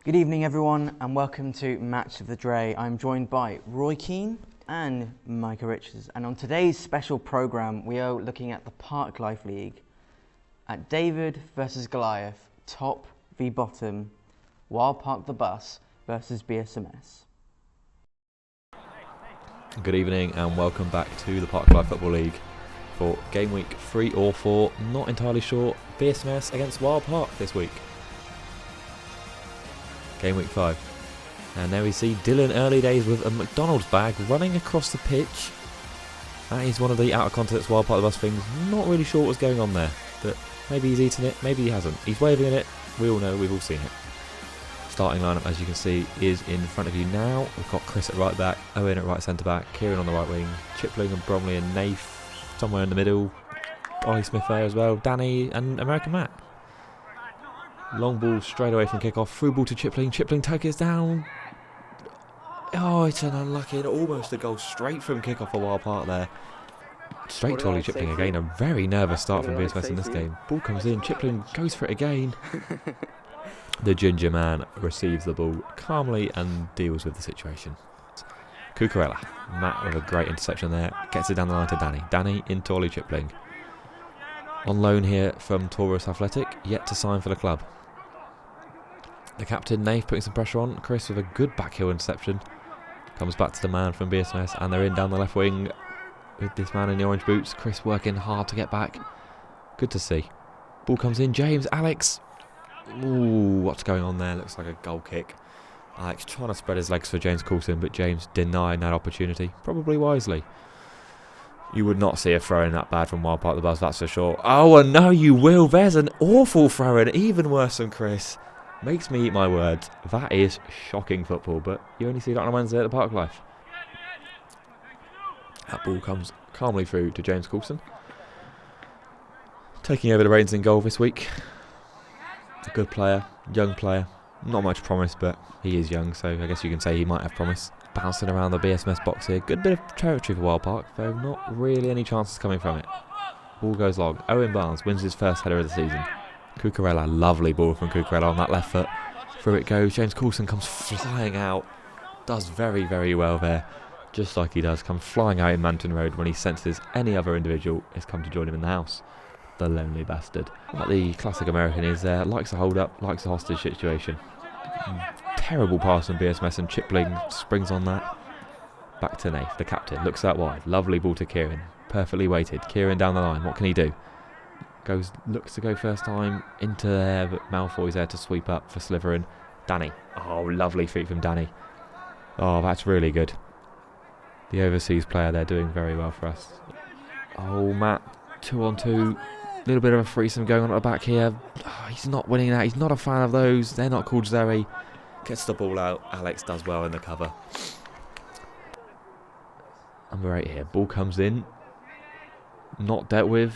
Good evening everyone and welcome to Match of the Dre. I'm joined by Roy Keane and Micah Richards, and on today's special programme we are looking at the Park Life League at David versus Goliath, top v bottom, Wild Park the Bus versus BSMS. Good evening and welcome back to the Park Life Football League for game week 3 or 4, not entirely sure. BSMS against Wild Park this week. Game week 5. And there we see Dylan Early Days with a McDonald's bag running across the pitch. That is one of the out of context Wild Park the Bus things. Not really sure what was going on there, but maybe he's eaten it, maybe he hasn't. He's waving at it, we all know, we've all seen it. Starting lineup, as you can see, is in front of you now. We've got Chris at right back, Owen at right centre back, Kieran on the right wing, Chipling and Bromley and Nath somewhere in the middle, Ollie Smith there as well, Danny and American Matt. Long ball straight away from kick-off, through ball to Chipling, Chipling takes down. Oh, it's an unlucky, almost a goal straight from kick-off for Wild Park there. Straight to Ollie Chipling again, a very nervous start from BSMS in this game. Ball comes in, Chipling goes for it again. The ginger man receives the ball calmly and deals with the situation. Cucurella, Matt with a great interception there, gets it down the line to Danny. Danny into Ollie Chipling. On loan here from Taurus Athletic, yet to sign for the club. The captain, Nath, putting some pressure on. Chris with a good backheel interception. Comes back to the man from BSMS and they're in down the left wing with this man in the orange boots. Chris working hard to get back. Good to see. Ball comes in, James, Alex. Ooh, what's going on there? Looks like a goal kick. Alex trying to spread his legs for James Coulson, but James denying that opportunity, probably wisely. You would not see a throw-in that bad from Wild Park the Bus, that's for sure. Oh, and no, you will. There's an awful throw-in, even worse than Chris. Makes me eat my words. That is shocking football, but you only see that on a Wednesday at the Park Life. That ball comes calmly through to James Coulson. Taking over the reins in goal this week. A good player, young player. Not much promise, but he is young, so I guess you can say he might have promise. Bouncing around the BSMS box here. Good bit of territory for Wild Park, though not really any chances coming from it. Ball goes long. Owen Barnes wins his first header of the season. Cucurella, lovely ball from Cucurella on that left foot. Through it goes. James Coulson comes flying out. Does very, very well there. Just like he does, come flying out in Manton Road when he senses any other individual has come to join him in the house. The lonely bastard. Like the classic American is there, likes a hold up, likes a hostage situation. Terrible pass from BSMS and Chipling springs on that. Back to Nath, the captain, looks out wide. Lovely ball to Kieran, perfectly weighted. Kieran down the line, what can he do? Looks to go first time into there, but Malfoy's there to sweep up for Slytherin. Danny, oh lovely feet from Danny. Oh, that's really good. The overseas player there doing very well for us. Oh, Matt, 2-on-2. Little bit of a threesome going on at the back here. Oh, he's not winning that. He's not a fan of those. They're not called Zoe. Gets the ball out. Alex does well in the cover. Number 8 here. Ball comes in. Not dealt with.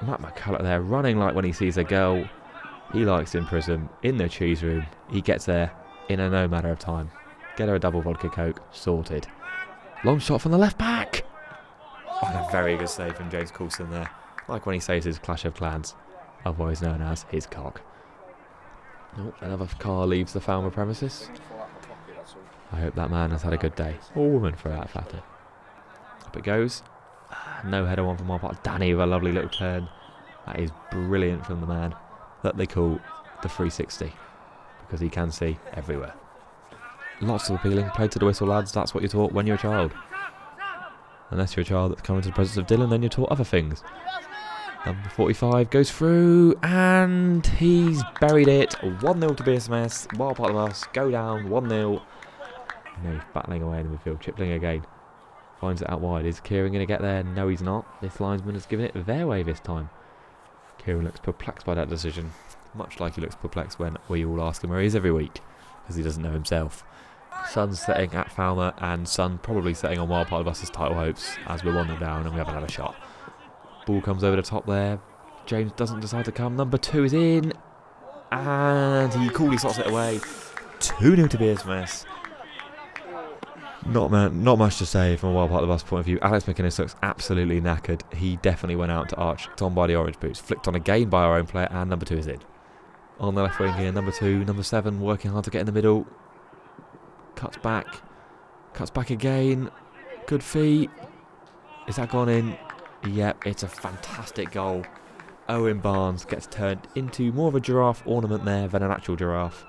Matt McCulloch there running like when he sees a girl he likes in prison, in the cheese room. He gets there in a no matter of time. Get her a double vodka coke. Sorted. Long shot from the left back. Oh, and a very good save from James Coulson there. Like when he saves his Clash of Clans, otherwise known as his cock. Oh, another car leaves the Falmer premises. I hope that man has had a good day. Or woman for that matter. Up it goes. No header one from Wild Park. Danny with a lovely little turn. That is brilliant from the man that they call the 360. Because he can see everywhere. Lots of appealing. Play to the whistle, lads. That's what you're taught when you're a child. Unless you're a child that's come into the presence of Dylan, then you're taught other things. Number 45 goes through and he's buried it. 1-0 to BSMS. Wild Park the Bus go down 1-0. No, battling away in the midfield. Chipling again. Finds it out wide. Is Kieran going to get there? No, he's not. This linesman has given it their way this time. Kieran looks perplexed by that decision. Much like he looks perplexed when we all ask him where he is every week. Because he doesn't know himself. Sun's setting at Falmer and Sun probably setting on Wild Park the Bus's title hopes as we're 1-0 down and we have another shot. Ball comes over the top there. James doesn't decide to come. Number 2 is in. And he coolly slots it away. 2-0 to BSMS. Not much to say from a Wild Park the Bus point of view. Alex McInnes looks absolutely knackered. He definitely went out to arch Tom by the orange boots. Flicked on again by our own player and number 2 is in. on the left wing here. Number 2, number 7, working hard to get in the middle. Cuts back again. Good feet. Is that gone in? Yep, it's a fantastic goal. Owen Barnes gets turned into more of a giraffe ornament there than an actual giraffe.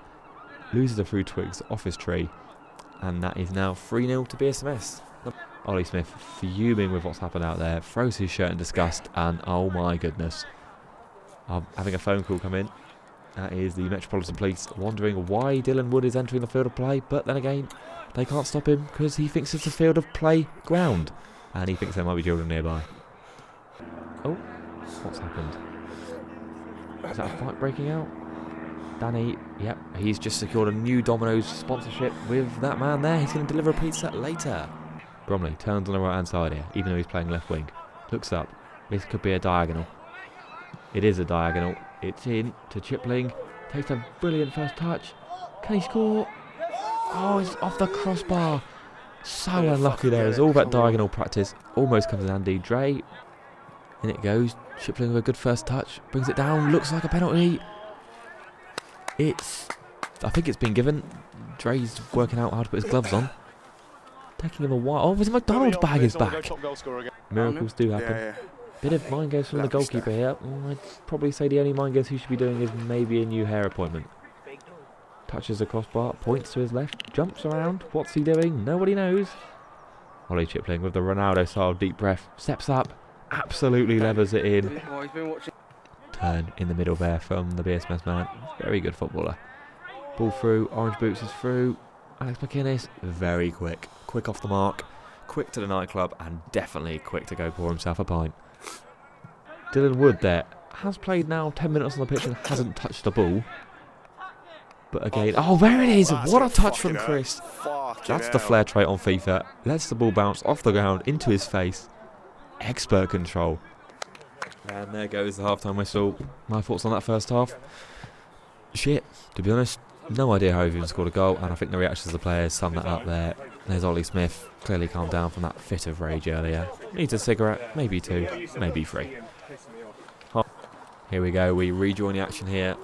Loses the fruit twigs off his tree. And that is now 3-0 to BSMS. Ollie Smith fuming with what's happened out there. Throws his shirt in disgust. And oh my goodness. I'm having a phone call come in. That is the Metropolitan Police wondering why Dylan Wood is entering the field of play. But then again, they can't stop him because he thinks it's a field of play ground. And he thinks there might be children nearby. Oh, what's happened? Is that a fight breaking out? Danny, yep, he's just secured a new Domino's sponsorship with that man there. He's going to deliver a pizza later. Bromley turns on the right hand side here, even though he's playing left wing. Looks up. This could be a diagonal. It is a diagonal. It's in to Chipling. Takes a brilliant first touch. Can he score? Oh, it's off the crossbar. So unlucky there. It's all about diagonal practice. Almost comes in handy. Dre. In it goes. Chipling with a good first touch. Brings it down. Looks like a penalty. I think it's been given. Dre's working out how to put his gloves on. Taking him a while. Oh, his McDonald's bag is back. Miracles do happen. Bit of mind games from the goalkeeper here. I'd probably say the only mind games he should be doing is maybe a new hair appointment. Touches the crossbar, points to his left, jumps around. What's he doing? Nobody knows. Ollie Chipling with the Ronaldo-style deep breath. Steps up, absolutely levers it in. Turn in the middle there from the BSMS man. Very good footballer. Ball through, Orange Boots is through. Alex McInnes, very quick. Quick off the mark, quick to the nightclub, and definitely quick to go pour himself a pint. Dylan Wood there has played now 10 minutes on the pitch and hasn't touched the ball. But again, oh, there it is. What a touch from Chris. That's the flair trait on FIFA. Lets the ball bounce off the ground into his face. Expert control. And there goes the half-time whistle. My thoughts on that first half? Shit, to be honest. No idea how he even scored a goal, and I think the reactions of the players sum that up there. There's Ollie Smith, clearly calmed down from that fit of rage earlier. Needs a cigarette, maybe 2, maybe 3. Here we go, we rejoin the action here.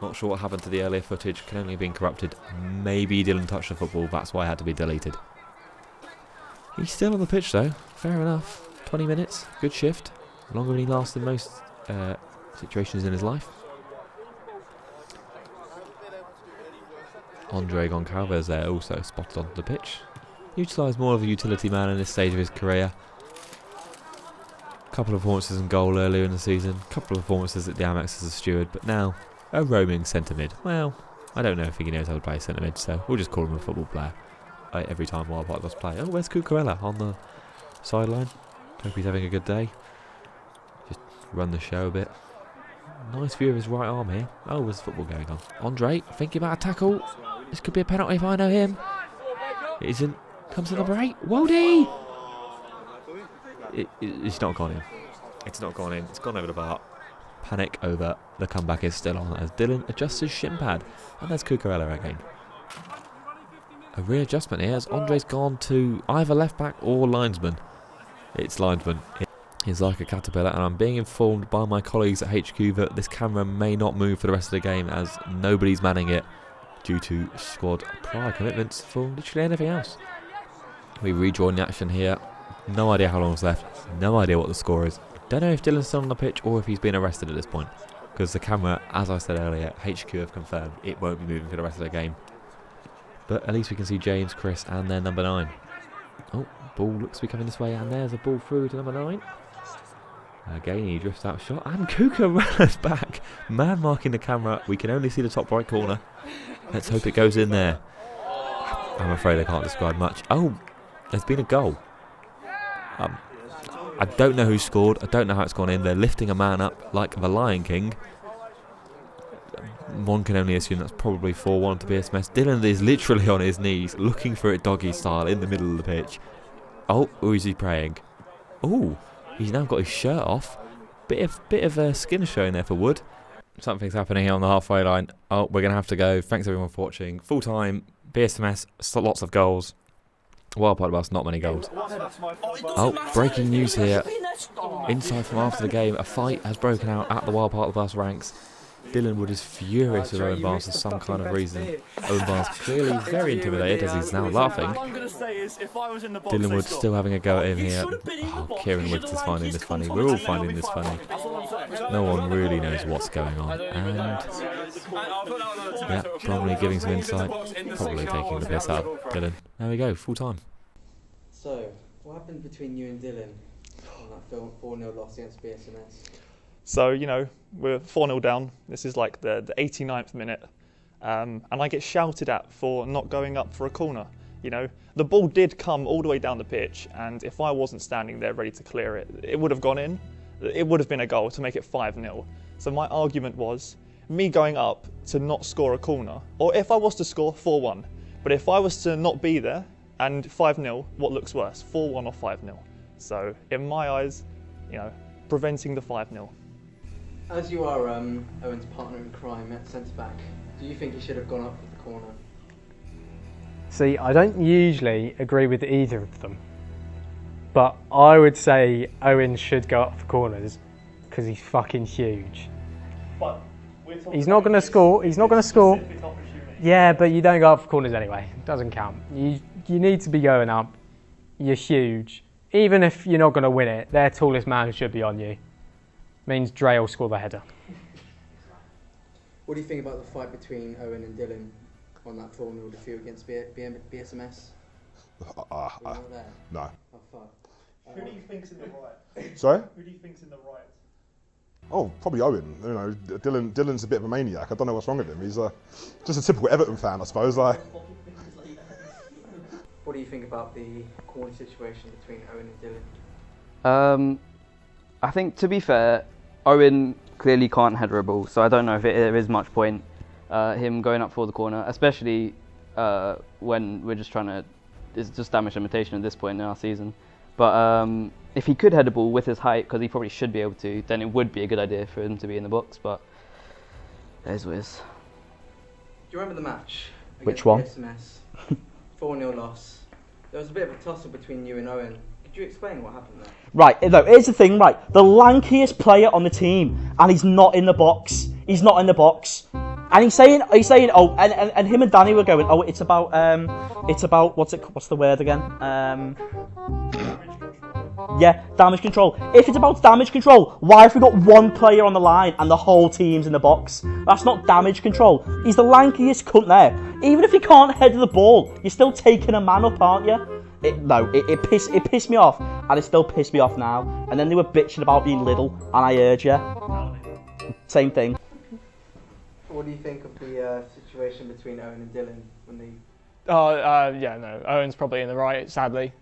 Not sure what happened to the earlier footage, can only have been corrupted. Maybe he didn't touch the football, that's why it had to be deleted. He's still on the pitch though, fair enough. 20 minutes, good shift. Longer than he lasts in most situations in his life. Andre Goncalves there also spotted onto the pitch. Utilised more of a utility man in this stage of his career. Couple of performances in goal earlier in the season. Couple of performances at the Amex as a steward. But now, a roaming centre mid. Well, I don't know if he knows how to play centre mid, so we'll just call him a football player. Every time Wildpart does play. Oh, where's Cucurella on the sideline? Hope he's having a good day. Just run the show a bit. Nice view of his right arm here. Oh, there's football going on. Andre, thinking about a tackle. This could be a penalty if I know him. It isn't. Comes to number 8. Wody! It's not gone in. It's not gone in. It's gone over the bar. Panic over. The comeback is still on as Dylan adjusts his shin pad. And there's Cucurella again. A readjustment here as Andre's gone to either left back or linesman. It's linesman. He's like a caterpillar, and I'm being informed by my colleagues at HQ that this camera may not move for the rest of the game as nobody's manning it due to squad prior commitments for literally anything else. We rejoin the action here. No idea how long's left. No idea what the score is. Don't know if Dylan's still on the pitch or if he's been arrested at this point. Because the camera, as I said earlier, HQ have confirmed it won't be moving for the rest of the game. But at least we can see James, Chris and their number 9. Oh, ball looks to be coming this way, and there's a ball through to number 9. Again, he drifts out shot, and Cucurella's back. Man marking the camera. We can only see the top right corner. Let's hope it goes in there. I'm afraid I can't describe much. Oh, there's been a goal. I don't know who scored. I don't know how it's gone in. They're lifting a man up like the Lion King. One can only assume that's probably 4-1 to BSMS. Dylan is literally on his knees, looking for it doggy style in the middle of the pitch. Oh, who is he praying? Oh, he's now got his shirt off. Bit of skin showing there for Wood. Something's happening here on the halfway line. Oh, we're going to have to go. Thanks everyone for watching. Full time, BSMS, lots of goals. Wild Part of Us, not many goals. Oh, breaking news here. Inside from after the game, a fight has broken out at the Wild Part of Us ranks. Dylan Wood is furious with Owen Barnes for some kind of reason. Owen Barnes clearly very intimidated as he's now laughing. Dylan Wood still having a go at him here. Oh, Kieran Wiggs is finding this funny. We're all finding this funny. No one really knows what's going on. And yeah, probably giving some insight. Probably taking the piss out of Dylan. There we go, full time. So, what happened between you and Dylan on that 4-0 loss against BSMS? So, you know, we're 4-0 down. This is like the 89th minute. And I get shouted at for not going up for a corner. You know, the ball did come all the way down the pitch, and if I wasn't standing there ready to clear it, it would have gone in. It would have been a goal to make it 5-0. So my argument was me going up to not score a corner, or if I was to score, 4-1. But if I was to not be there and 5-0, what looks worse, 4-1 or 5-0? So in my eyes, you know, preventing the 5-0. As you are Owen's partner in crime at centre-back, do you think he should have gone up with the corner? See, I don't usually agree with either of them, but I would say Owen should go up for corners because he's fucking huge. But he's not going to score. He's not going to score. Yeah, but you don't go up for corners anyway. It doesn't count. You need to be going up. You're huge. Even if you're not going to win it, their tallest man should be on you. Means Dre will score the header. What do you think about the fight between Owen and Dylan on that 4-0 defeat against BSMS? No. Oh, fuck. who do you think's in the right? Sorry? Who do you think's in the right? Oh, probably Owen. You know, Dylan's a bit of a maniac. I don't know what's wrong with him. He's just a typical Everton fan, I suppose. Like. What do you think about the corner situation between Owen and Dylan? I think, to be fair, Owen clearly can't header a ball, so I don't know if there is much point him going up for the corner, especially when we're just trying to. It's just damage limitation at this point in our season. But if he could head a ball with his height, because he probably should be able to, then it would be a good idea for him to be in the box. But there's whiz. Do you remember the match? Which one? BSMS 4-0 loss. There was a bit of a tussle between you and Owen. Could you explain what happened there? Right, no, here's the thing, right. The lankiest player on the team, and he's not in the box. He's not in the box. And he's saying, oh, and him and Danny were going, oh, it's about, what's the word again? Yeah, damage control. If it's about damage control, why have we got one player on the line and the whole team's in the box? That's not damage control. He's the lankiest cunt there. Even if he can't head the ball, you're still taking a man up, aren't you? It pissed me off, and it still pissed me off now. And then they were bitching about being little, and I heard you. Same thing. What do you think of the situation between Owen and Dylan when they? Yeah, no. Owen's probably in the right, sadly.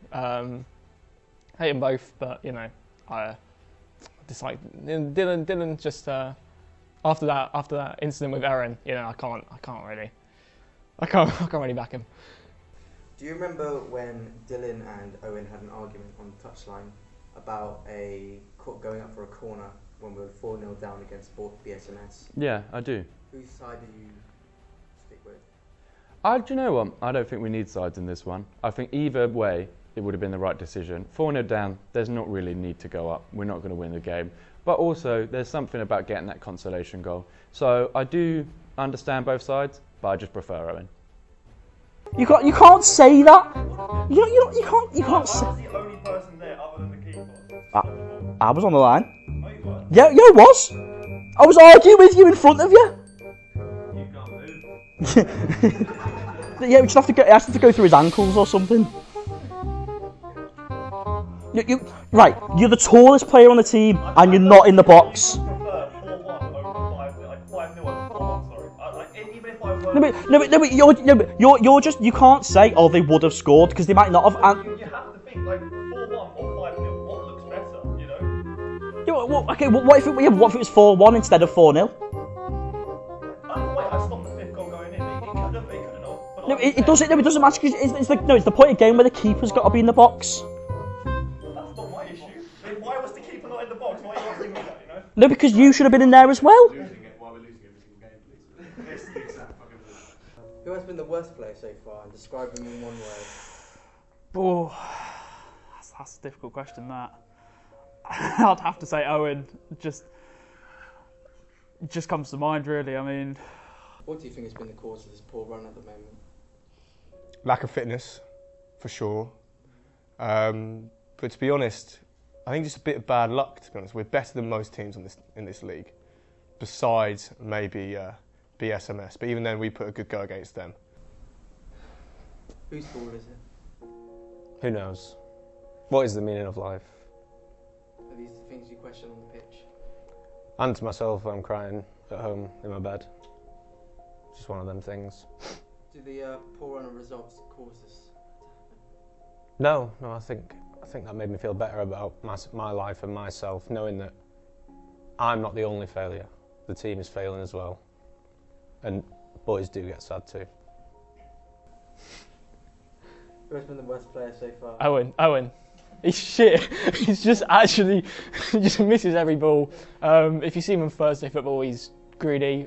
Hate them both, but you know, I dislike Dylan. Just after that incident with Aaron, you know, I can't really back him. Do you remember when Dylan and Owen had an argument on the touchline about going up for a corner when we were 4-0 down against BSMS? Yeah, I do. Whose side did you stick with? Do you know what? I don't think we need sides in this one. I think either way, it would have been the right decision. 4-0 down, there's not really need to go up. We're not going to win the game. But also, there's something about getting that consolation goal. So I do understand both sides, but I just prefer Owen. You can't say that. You can't say. I was the only person there other than the keeper. I was on the line. Oh, you were? Yeah, I was. I was arguing with you in front of you. You can't move. Yeah, we just have to get. He has to go through his ankles or something. Right, you're the tallest player on the team, and you're not in the box. No, but you can't say, oh, they would have scored, because they might not have. You have to think, like, 4-1 or 5-0, what looks better, you know? Yeah, what if it was 4-1 instead of 4-0? Wait, I stopped the fifth goal going in. It couldn't have. No, it doesn't matter, because it's the point of game where the keeper's got to be in the box. That's not my issue. Why was the keeper not in the box? Why are you asking me that, you know? No, because you should have been in there as well. Who has been the worst player so far, and describe him in one word? Oh, that's a difficult question, that. I'd have to say Owen. Just it just comes to mind, really. I mean, What do you think has been the cause of this poor run at the moment? Lack of fitness, for sure. But to be honest, I think just a bit of bad luck, to be honest. We're better than most teams in this league, besides maybe BSMS. But even then, we put a good go against them. Whose fault is it? Who knows? What is the meaning of life? Are these the things you question on the pitch? And to myself, I'm crying at home in my bed. Just one of them things. Do the poor run of results cause this? No, I think that made me feel better about my life and myself, knowing that I'm not the only failure. The team is failing as well. And boys do get sad too. Who has been the worst player so far? Owen. He's shit. He's just actually, he just misses every ball. If you see him on Thursday football, he's greedy.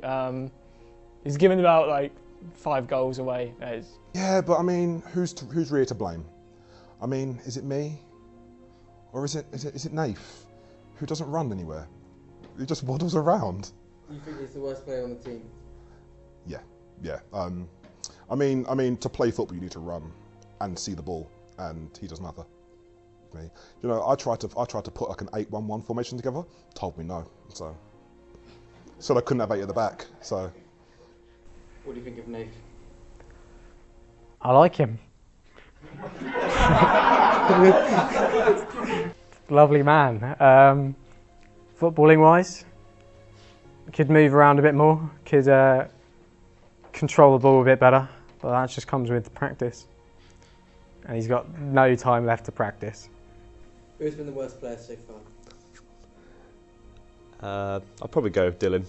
He's given about like 5 goals away. Yeah, but I mean, who's really to blame? I mean, is it me? Or is it Nath, who doesn't run anywhere? He just waddles around. You think he's the worst player on the team? Yeah. I mean, to play football, you need to run and see the ball, and he does neither. Me, you know, I tried to put like an 8-1-1 formation together. Told me no, so said I couldn't have 8 at the back. So, What do you think of Nath? I like him. Lovely man. Footballing wise, could move around a bit more, could control the ball a bit better, but that just comes with practice. And he's got no time left to practice. Who's been the worst player so far? I'll probably go with Dylan.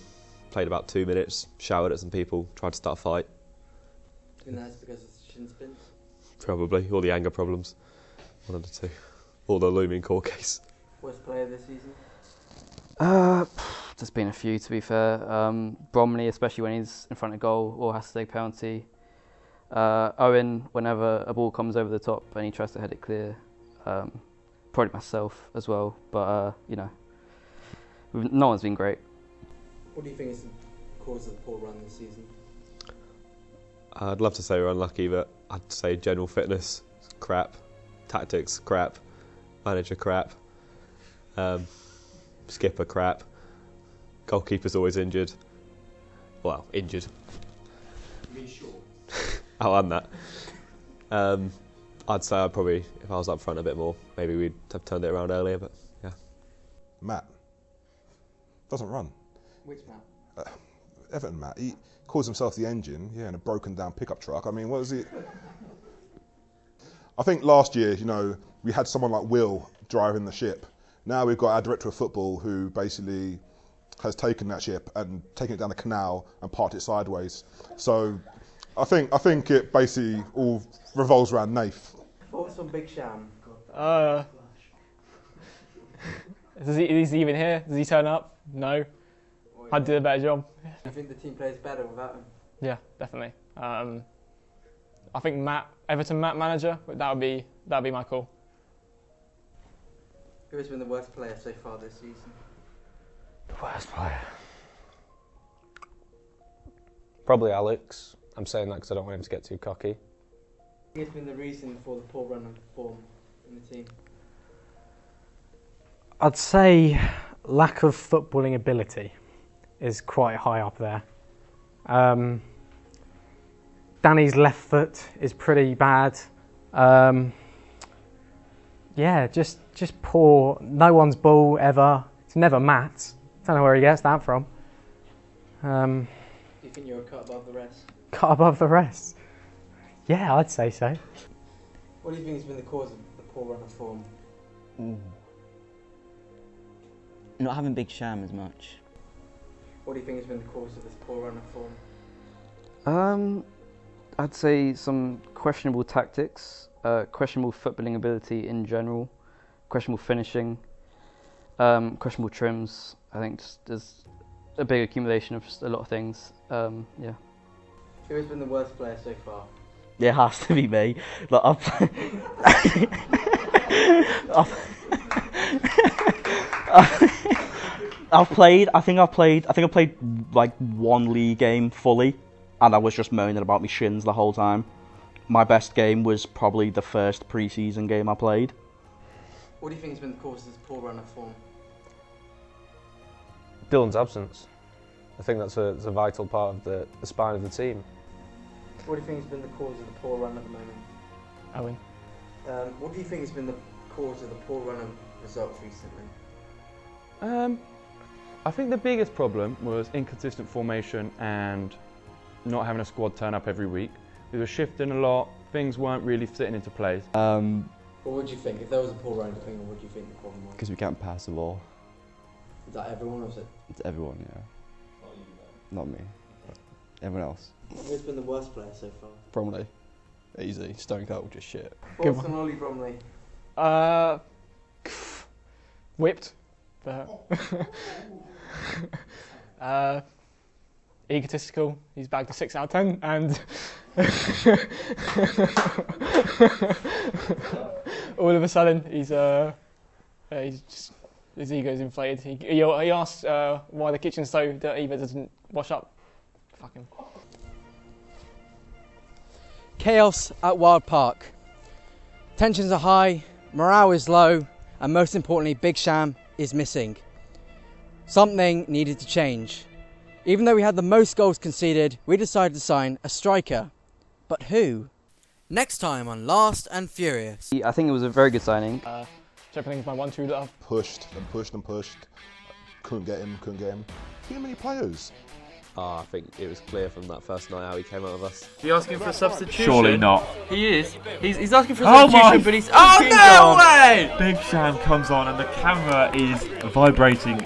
Played about 2 minutes, showered at some people, tried to start a fight. Do you think that's because of the shin splints? Probably, all the anger problems. One of the two. Or the looming court case. Worst player this season? There's been a few, to be fair. Bromley, especially when he's in front of goal or has to take penalty. Owen, whenever a ball comes over the top and he tries to head it clear. Probably myself as well, but you know, no one's been great. What do you think is the cause of the poor run this season? I'd love to say we're unlucky, but I'd say general fitness, crap. Tactics, crap. Manager, crap. Skipper, crap. Goalkeeper's always injured. Well, injured. Are you sure? I'll add that. I'd say I'd probably, if I was up front a bit more, maybe we'd have turned it around earlier, but yeah. Matt doesn't run. Which Matt? Everton Matt. He calls himself the engine, in a broken down pickup truck. I mean, what is it? I think last year, you know, we had someone like Will driving the ship. Now we've got our director of football who basically has taken that ship and taken it down the canal and parked it sideways. So I think it basically all revolves around Nath. Thoughts on Big Sham? Is he even here? Does he turn up? No. I'd do a better job. Do you think the team plays better without him? Yeah, definitely. I think Everton manager, that would be my call. Who has been the worst player so far this season? The worst player? Probably Alex. I'm saying that because I don't want him to get too cocky. Who has been the reason for the poor run of form in the team? I'd say lack of footballing ability is quite high up there. Danny's left foot is pretty bad. Yeah, just poor. No one's ball ever. It's never Matt's. Don't know where he gets that from. Do you think you're a cut above the rest? Cut above the rest? Yeah, I'd say so. What do you think has been the cause of the poor run of form? Not having Big Sham as much. What do you think has been the cause of this poor run of form? I'd say some questionable tactics, questionable footballing ability in general, questionable finishing, questionable trims. I think just there's a big accumulation of just a lot of things. Yeah. Who has been the worst player so far? It has to be me. Like I think I played like one league game fully, and I was just moaning about my shins the whole time. My best game was probably the first pre-season game I played. What do you think has been the cause of this poor run of form? Dylan's absence. I think that's a vital part of the spine of the team. What do you think has been the cause of the poor run at the moment? Owen. What do you think has been the cause of the poor run of results recently? I think the biggest problem was inconsistent formation and not having a squad turn up every week. We were shifting a lot, things weren't really fitting into place. Well, what do you think? If there was a poor run of thing, what do you think the problem was? Because we can't pass the ball. Is that everyone or is it? It's everyone, yeah. Not me. Everyone else. Who's been the worst player so far? Bromley. Easy. Stone Cold, just shit. Thoughts on Ollie Bromley? Whipped. But egotistical. He's bagged a 6 out of 10, and all of a sudden he's just, his ego's inflated. He asked why the kitchen stove dirty but doesn't wash up. Fuck him. Chaos at Wild Park. Tensions are high, morale is low, and most importantly, Big Sham is missing. Something needed to change. Even though we had the most goals conceded, we decided to sign a striker. But who? Next time on Last and Furious. I think it was a very good signing. Japanese my 1-2 love. Pushed and pushed and pushed. Couldn't get him. Too many players. I think it was clear from that first night how he came out of us. Is he asking for a substitution? Surely not. He is. He's asking for a substitution, but he's... Oh, no way! Big Sham comes on and the camera is vibrating